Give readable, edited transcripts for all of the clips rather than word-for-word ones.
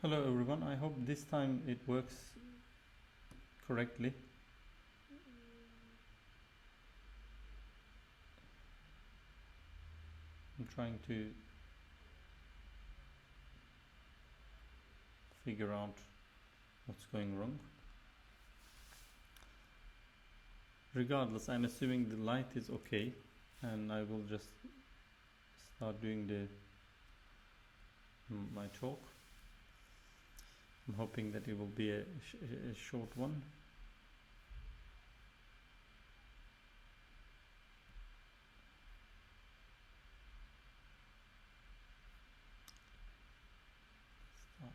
Hello everyone, I hope this time it works correctly. I'm trying to figure out what's going wrong. Regardless, I'm assuming the light is okay, and I will just start doing my talk. I'm hoping that it will be a short one. Start.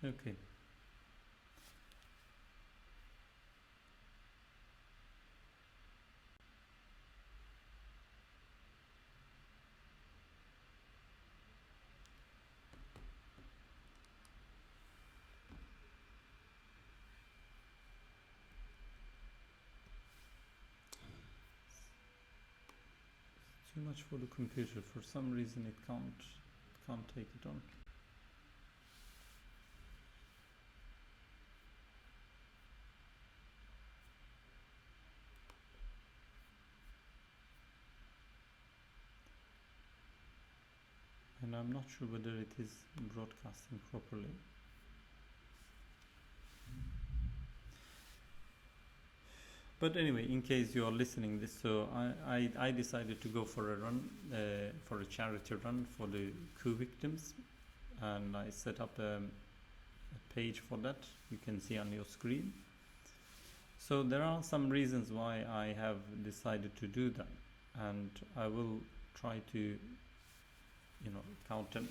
Okay. Too much for the computer. For some reason, it can't take it on. And I'm not sure whether it is broadcasting properly. But anyway, in case you are listening this, so I decided to go for a run, for a charity run for the coup victims, and I set up a page for that. You can see on your screen. So there are some reasons why I have decided to do that, and I will try to, count them.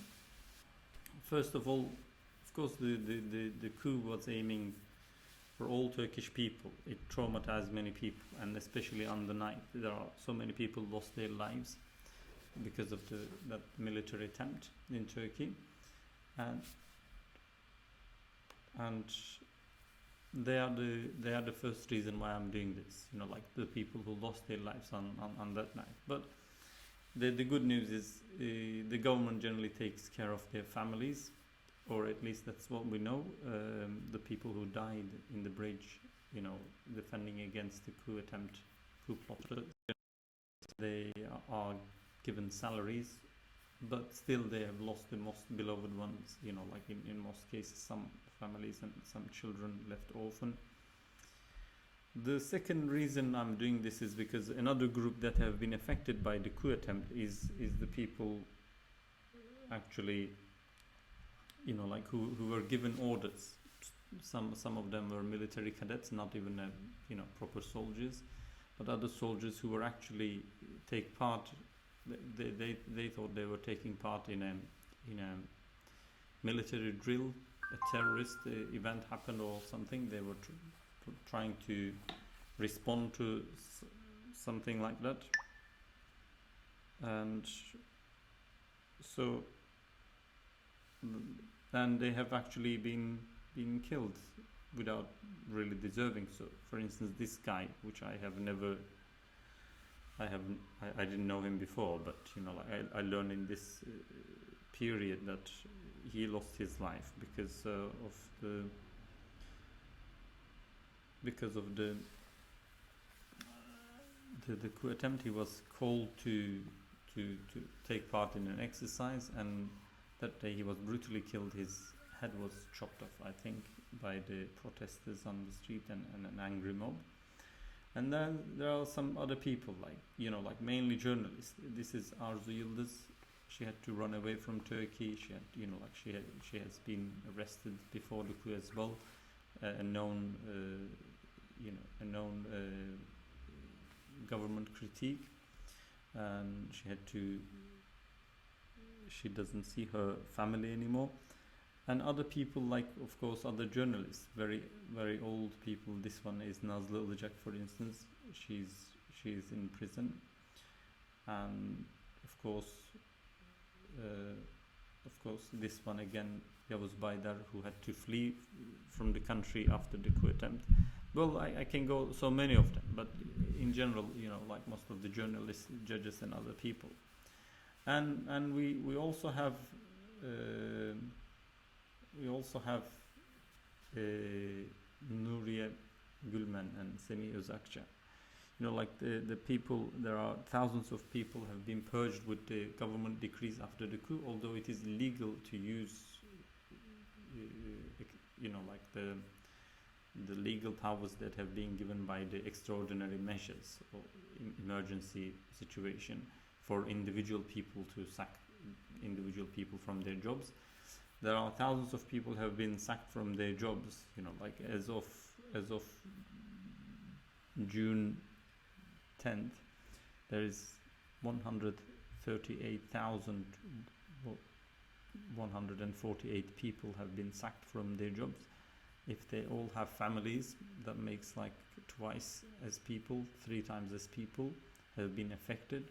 First of all, of course, the coup was aiming for all Turkish people. It traumatized many people, and especially on the night, there are so many people lost their lives because of that military attempt in Turkey, and they are the first reason why I'm doing this. Like the people who lost their lives on that night. But the good news is the government generally takes care of their families, or at least that's what we know. The people who died in the bridge, defending against the coup plotter, they are given salaries, but still they have lost the most beloved ones. Like in most cases, some families and some children left orphan. The second reason I'm doing this is because another group that have been affected by the coup attempt is the people actually, like who were given orders. Some of them were military cadets, not even proper soldiers, but other soldiers who were actually take part. They thought they were taking part in a military drill. A terrorist event happened or something. They were trying to respond to something like that, and so and they have actually been killed without really deserving so. For instance, this guy, which I didn't know him before, but I learned in this period that he lost his life because of the coup attempt. He was called to take part in an exercise, and that day he was brutally killed. His head was chopped off, I think, by the protesters on the street and an angry mob. And then there are some other people, like mainly journalists. This is Arzu Yıldız. She had to run away from Turkey. She had, she has been arrested before the coup as well. A known government critique, and she doesn't see her family anymore. And other people, like of course other journalists, very very old people. This one is Nazlı Ilıcak, for instance. she is in prison, and of course, this one again, Yavuz Baydar, who had to flee from the country after the coup attempt. Well, I can go so many of them, but in general, like most of the journalists, judges, and other people, and we also have Nuriye Gülmen and Semih Özakça. Like the people, there are thousands of people have been purged with the government decrees after the coup, although it is legal to use, like the legal powers that have been given by the extraordinary measures or emergency situation for individual people to sack individual people from their jobs. There are thousands of people have been sacked from their jobs, like as of June 10th, there is 138,148 people have been sacked from their jobs. If they all have families, that makes like twice as people, 3 times as people have been affected.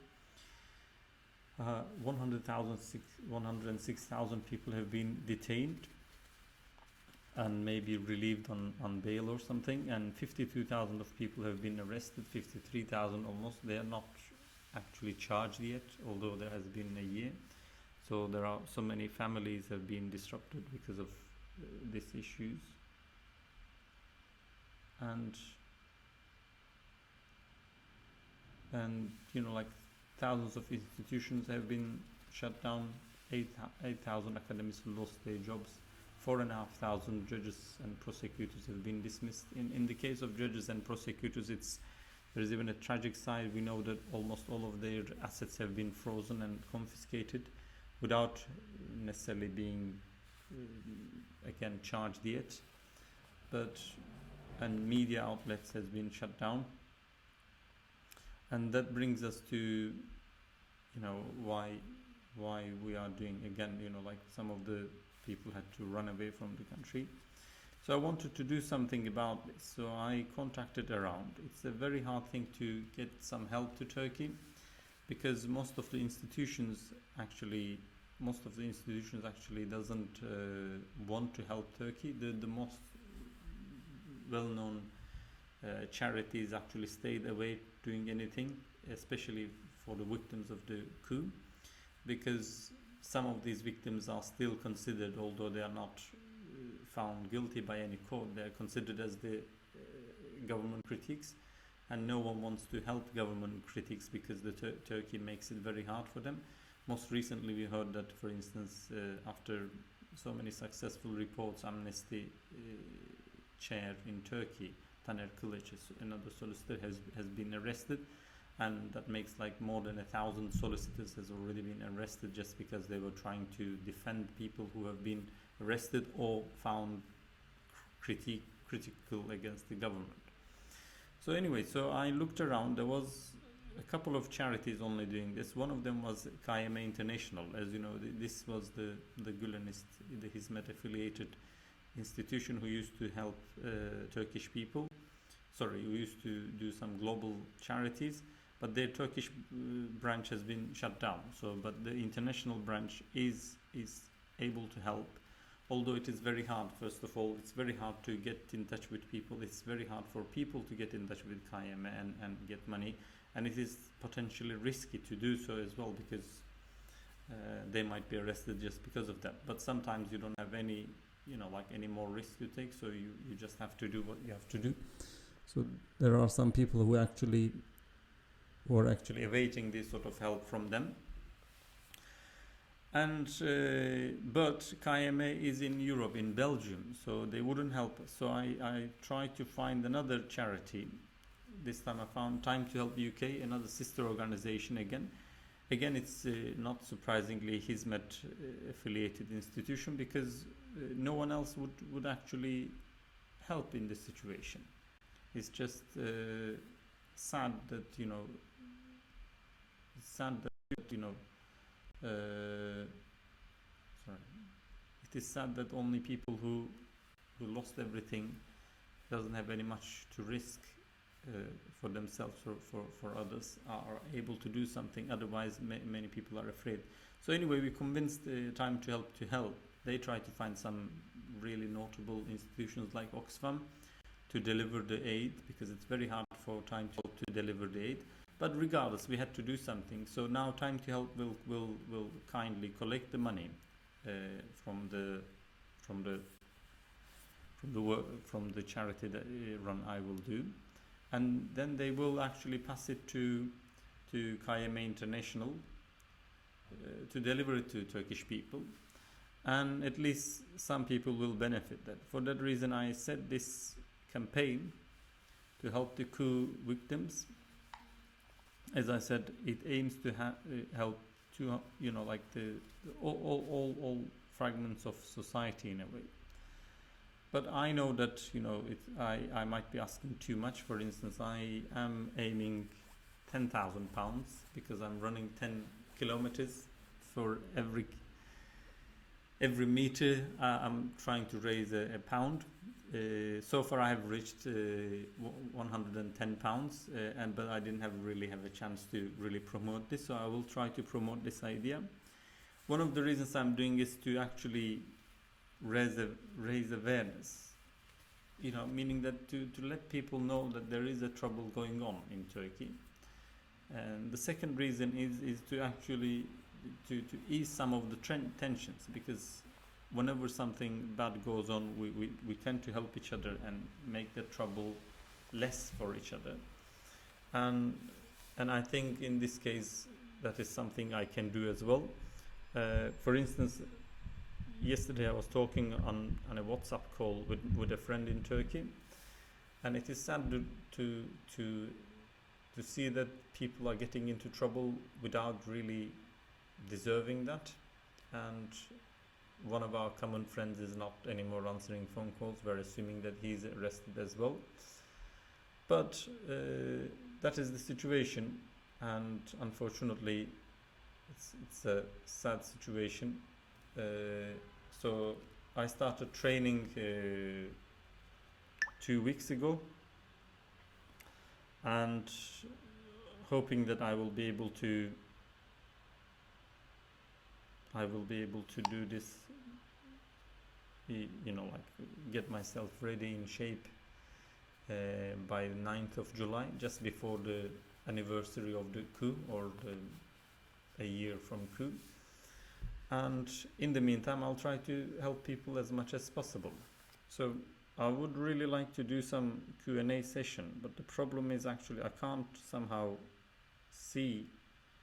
106,000 people have been detained and maybe relieved on bail or something, and 52,000 of people have been arrested, 53,000 almost. They are not actually charged yet, although there has been a year. So there are so many families have been disrupted because of these issues. And like thousands of institutions have been shut down, 8,000 academics lost their jobs, 4,500 judges and prosecutors have been dismissed. In the case of judges and prosecutors, there's even a tragic side. We know that almost all of their assets have been frozen and confiscated without necessarily being again charged yet, and media outlets has been shut down. And that brings us to why we are doing, again, like some of the people had to run away from the country. So I wanted to do something about this. So I contacted around. It's a very hard thing to get some help to Turkey, because most of the institutions actually doesn't want to help Turkey. The most well-known charities actually stayed away doing anything, especially for the victims of the coup, because some of these victims are still considered, although they are not found guilty by any court, they are considered as the government critics, and no one wants to help government critics because the Turkey makes it very hard for them. Most recently we heard that, for instance, after so many successful reports, Amnesty chair in Turkey, Taner Kılıç, another solicitor, has been arrested, and that makes like more than 1,000 solicitors has already been arrested just because they were trying to defend people who have been arrested or found critical against the government. So anyway, so I looked around. There was a couple of charities only doing this. One of them was KYM International. As you know, this was the Gülenist, the Hizmet affiliated institution who used to help Turkish people. Who used to do some global charities, but their Turkish branch has been shut down. But the international branch is able to help, although it is very hard. First of all, it's very hard to get in touch with people. It's very hard for people to get in touch with KYM and get money, and it is potentially risky to do so as well, because they might be arrested just because of that. But sometimes you don't have any any more risk to take, so you just have to do what you have to do. So there are some people who are actually awaiting this sort of help from them. And but KYM is in Europe, in Belgium, so they wouldn't help us. So I tried to find another charity. This time I found Time to Help UK, another sister organization again. Again, it's not surprisingly Hizmet affiliated institution, because no one else would actually help in this situation. It's just sad that it is sad that only people who lost everything, doesn't have any much to risk, for themselves, for others, are able to do something. Otherwise, many people are afraid. So anyway, we convinced Time to Help. They try to find some really notable institutions like Oxfam to deliver the aid, because it's very hard for Time to Help to deliver the aid. But regardless, we had to do something. So now Time to Help will kindly collect the money from the charity that run I will do, and then they will actually pass it to KYM International to deliver it to Turkish people, and at least some people will benefit that. For that reason, I set this campaign to help the coup victims. As I said, it aims to help to like all fragments of society in a way. But I know that I might be asking too much. For instance, I am aiming £10,000 because I'm running 10 kilometers. For every meter, I'm trying to raise a pound. So far, I have reached £110, but I didn't really have a chance to really promote this. So I will try to promote this idea. One of the reasons I'm doing is to actually raise awareness, meaning that to let people know that there is a trouble going on in Turkey. And the second reason is to actually to ease some of the tensions, because whenever something bad goes on, we tend to help each other and make the trouble less for each other. And I think in this case that is something I can do as well. For instance, yesterday I was talking on a WhatsApp call with a friend in Turkey, and it is sad to see that people are getting into trouble without really deserving that. And one of our common friends is not anymore answering phone calls. We're assuming that he's arrested as well. But that is the situation, and unfortunately it's a sad situation. So I started training 2 weeks ago, and hoping that I will be able to do this, get myself ready in shape by the 9th of July, just before the anniversary of the coup, or a year from coup. And in the meantime, I'll try to help people as much as possible. So I would really like to do some Q&A session, but the problem is actually I can't somehow see